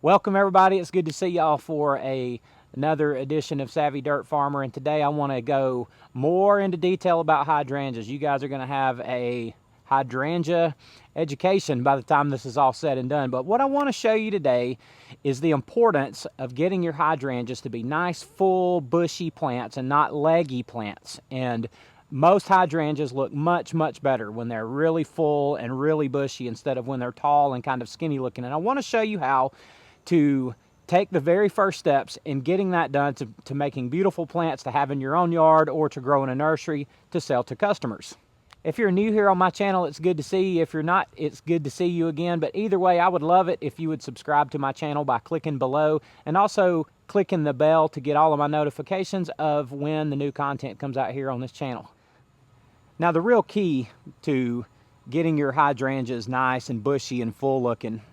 Welcome everybody. It's good to see y'all for another edition of Savvy Dirt Farmer, and today I want to go more into detail about hydrangeas. You guys are going to have a hydrangea education by the time this is all said and done. But what I want to show you today is the importance of getting your hydrangeas to be nice, full, bushy plants and not leggy plants. And most hydrangeas look much, much better when they're really full and really bushy instead of when they're tall and kind of skinny looking. And I want to show you how to take the very first steps in getting that done to making beautiful plants to have in your own yard or to grow in a nursery to sell to customers. If you're new here on my channel, it's good to see you. If you're not, it's good to see you again. But either way, I would love it if you would subscribe to my channel by clicking below and also clicking the bell to get all of my notifications of when the new content comes out here on this channel. Now, the real key to getting your hydrangeas nice and bushy and full looking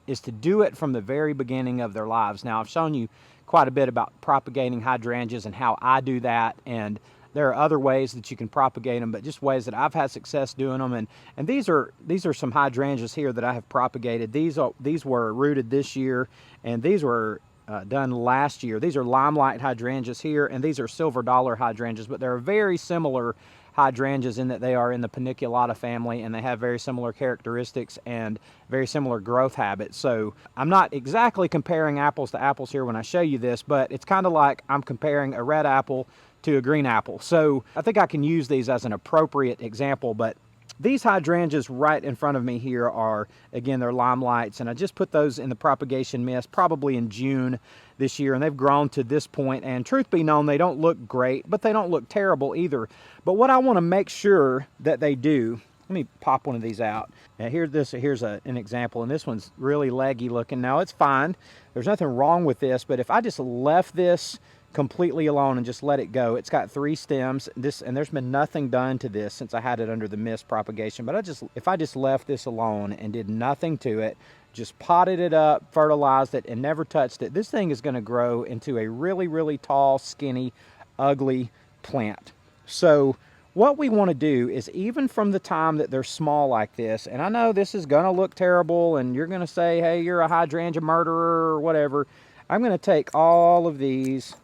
is to do it from the very beginning of their lives. Now, I've shown you quite a bit about propagating hydrangeas and how I do that, and there are other ways that you can propagate them, but just ways that I've had success doing them. And these are some hydrangeas here that I have propagated. These were rooted this year, and these were done last year. These are limelight hydrangeas here, and these are silver dollar hydrangeas, but they're very similar hydrangeas in that they are in the Paniculata family, and they have very similar characteristics and very similar growth habits. So I'm not exactly comparing apples to apples here when I show you this, but it's kind of like I'm comparing a red apple to a green apple. So I think I can use these as an appropriate example. But these hydrangeas right in front of me here are, again, they're limelights, and I just put those in the propagation mist probably in June this year, and they've grown to this point, and truth be known, they don't look great, but they don't look terrible either. But what I want to make sure that they do, let me pop one of these out. Now here's an example, and this one's really leggy looking. Now it's fine, there's nothing wrong with this, but if I just left this completely alone and just let it go, it's got 3 stems, and there's been nothing done to this since I had it under the mist propagation. But if I just left this alone and did nothing to it, just potted it up, fertilized it, and never touched it, this thing is going to grow into a really, really tall, skinny, ugly plant. So what we want to do is, even from the time that they're small like this, and I know this is going to look terrible and you're going to say, hey, you're a hydrangea murderer or whatever, I'm going to take all of these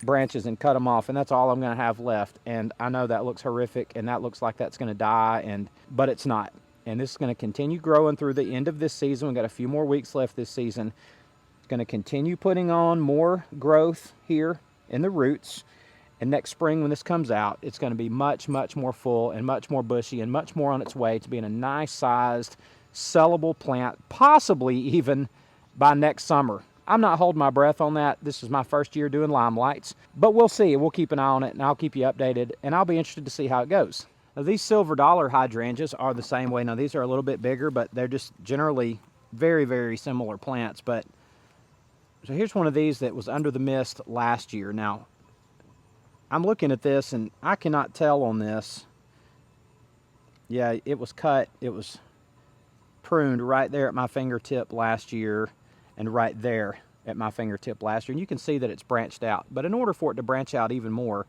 branches and cut them off, and that's all I'm going to have left. And I know that looks horrific, and that looks like that's going to die, but it's not. And this is going to continue growing through the end of this season. We've got a few more weeks left this season. It's going to continue putting on more growth here in the roots, and next spring when this comes out, it's going to be much, much more full and much more bushy and much more on its way to being a nice sized sellable plant, possibly even by next summer. I'm not holding my breath on that. This is my first year doing limelights, but we'll see. We'll keep an eye on it, and I'll keep you updated, and I'll be interested to see how it goes. Now, these silver dollar hydrangeas are the same way. Now, these are a little bit bigger, but they're just generally very, very similar plants. But so here's one of these that was under the mist last year. Now, I'm looking at this, and I cannot tell on this. Yeah, it was cut. It was pruned right there at my fingertip last year, and right there at my fingertip last year. And you can see that it's branched out. But in order for it to branch out even more,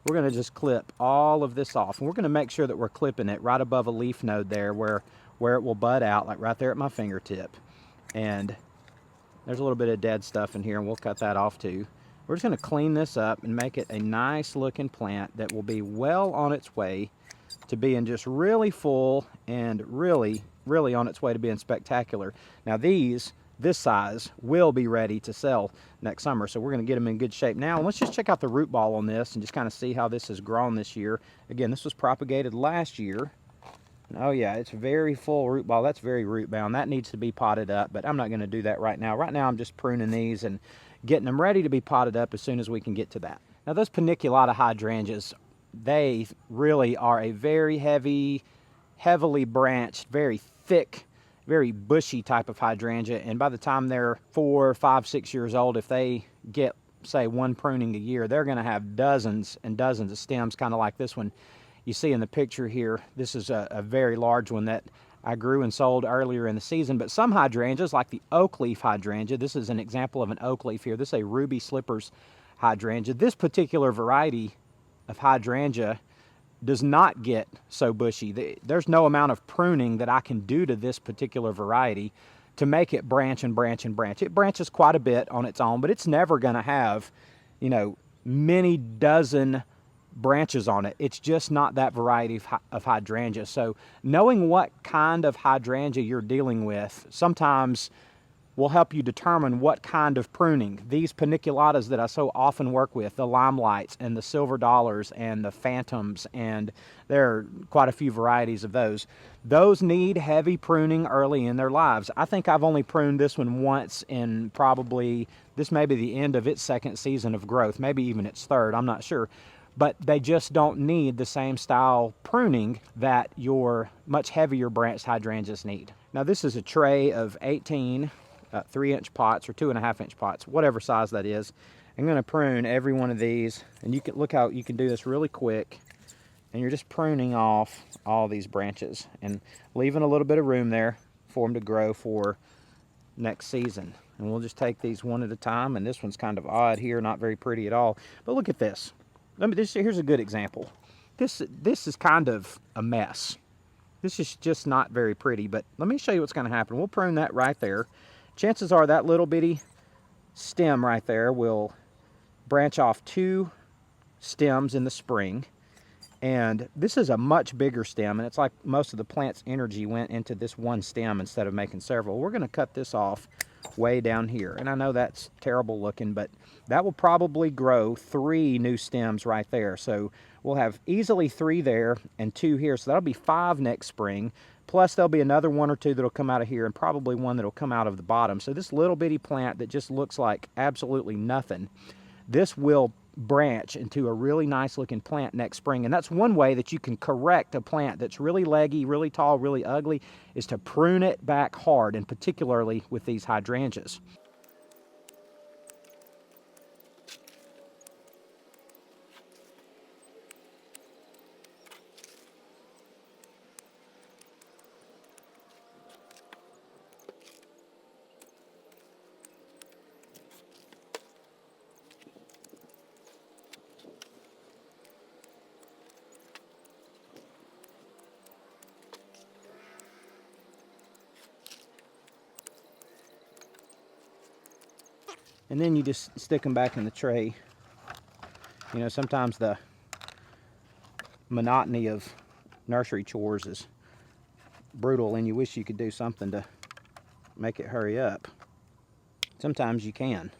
we're going to just clip all of this off. And we're going to make sure that we're clipping it right above a leaf node there where it will bud out, like right there at my fingertip. And there's a little bit of dead stuff in here, and we'll cut that off too. We're just going to clean this up and make it a nice looking plant that will be well on its way to being just really full and really, really on its way to being spectacular. Now this size will be ready to sell next summer, so we're going to get them in good shape now. And let's just check out the root ball on this and just kind of see how this has grown this year. Again, this was propagated last year. And oh yeah, it's very full root ball. That's very root bound. That needs to be potted up, but I'm not going to do that right now. Right now I'm just pruning these and getting them ready to be potted up as soon as we can get to that. Now, those Paniculata hydrangeas, they really are a very heavily branched, very thick, very bushy type of hydrangea, and by the time they're 4, 5, 6 years old, if they get, say, 1 pruning a year, they're going to have dozens and dozens of stems, kind of like this one you see in the picture here. This is a very large one that I grew and sold earlier in the season. But some hydrangeas, like the oak leaf hydrangea, this is an example of an oak leaf here. This is a ruby slippers hydrangea. This particular variety of hydrangea does not get so bushy. There's no amount of pruning that I can do to this particular variety to make it branch and branch and branch. It branches quite a bit on its own, but it's never going to have, you know, many dozen branches on it. It's just not that variety of hydrangea. So knowing what kind of hydrangea you're dealing with sometimes will help you determine what kind of pruning. These paniculatas that I so often work with, the limelights and the silver dollars and the phantoms, and there are quite a few varieties of those need heavy pruning early in their lives. I think I've only pruned this one once, in probably, this may be the end of its second season of growth, maybe even its third, I'm not sure. But they just don't need the same style pruning that your much heavier branched hydrangeas need. Now this is a tray of 18 3-inch pots or 2.5-inch pots, whatever size that is. I'm going to prune every one of these, and you can look how you can do this really quick, and you're just pruning off all these branches and leaving a little bit of room there for them to grow for next season. And we'll just take these one at a time, and this one's kind of odd here, not very pretty at all. But look at this. Here's a good example. This is kind of a mess. This is just not very pretty, but let me show you what's going to happen. We'll prune that right there. Chances are that little bitty stem right there will branch off 2 stems in the spring. And this is a much bigger stem, and it's like most of the plant's energy went into this one stem instead of making several. We're going to cut this off way down here. And I know that's terrible looking, but that will probably grow 3 new stems right there. So we'll have easily 3 there and 2 here. So that'll be 5 next spring. Plus there'll be another 1 or 2 that'll come out of here, and probably 1 that'll come out of the bottom. So this little bitty plant that just looks like absolutely nothing, this will branch into a really nice looking plant next spring. And that's one way that you can correct a plant that's really leggy, really tall, really ugly, is to prune it back hard, and particularly with these hydrangeas. And then you just stick them back in the tray. You know, sometimes the monotony of nursery chores is brutal, and you wish you could do something to make it hurry up. Sometimes you can.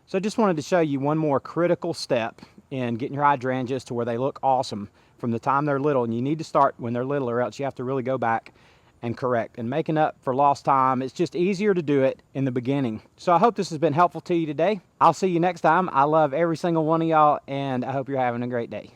So I just wanted to show you one more critical step in getting your hydrangeas to where they look awesome from the time they're little. And you need to start when they're little, or else you have to really go back and correct. And making up for lost time, it's just easier to do it in the beginning. So I hope this has been helpful to you today. I'll see you next time. I love every single one of y'all, and I hope you're having a great day.